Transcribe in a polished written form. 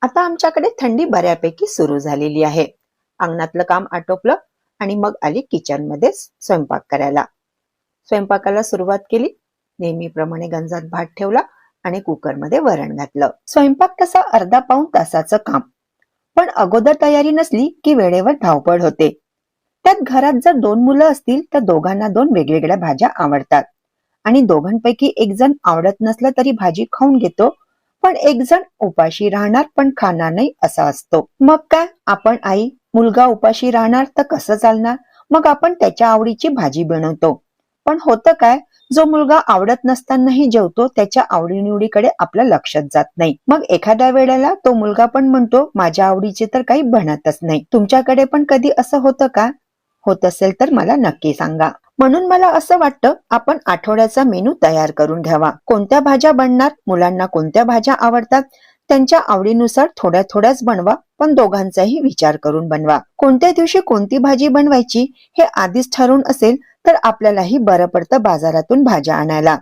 आता आमच्याकडे थंडी बऱ्यापैकी सुरू झालेली आहे. अंगणातलं काम आटोपलं आणि मग आली किचन मध्ये स्वयंपाक करायला. स्वयंपाकाला सुरुवात केली. नेहमीप्रमाणे गंजात भात ठेवला आणि कुकरमध्ये वरण घातलं. स्वयंपाक तसा अर्धा पाऊण तासाचं काम, पण अगोदर तयारी नसली की वेळेवर धावपळ होते. त्यात घरात जर दोन मुलं असतील तर दोघांना दोन वेगवेगळ्या भाज्या आवडतात आणि दोघांपैकी एक जण आवडत नसलं तरी भाजी खाऊन घेतो, पण एक जण उपाशी राहणार पण खाणार नाही असा असतो. मग काय, आपण आई, मुलगा उपाशी राहणार तर कसं चालणार? मग आपण त्याच्या आवडीची भाजी बनवतो. पण होतं काय, जो मुलगा आवडत नसतानाही जेवतो त्याच्या आवडीनिवडीकडे आपलं लक्षच जात नाही. मग एखाद्या वेळेला तो मुलगा पण म्हणतो माझ्या आवडीचे तर काही बनतच नाही. तुमच्याकडे पण कधी असं होतं का? होत असेल तर मला नक्की सांगा. म्हणून मला असं वाटतं आपण आठवड्याचा मेनू तयार करून घ्यावा. कोणत्या भाज्या बनणार, मुलांना कोणत्या भाज्या आवडतात, त्यांच्या आवडीनुसार थोड्या थोड्याच बनवा, पण दोघांचाही विचार करून बनवा. कोणत्या दिवशी कोणती भाजी बनवायची हे आधीच ठरून असेल तर आपल्यालाही बरं पडतं बाजारातून भाज्या आणायला.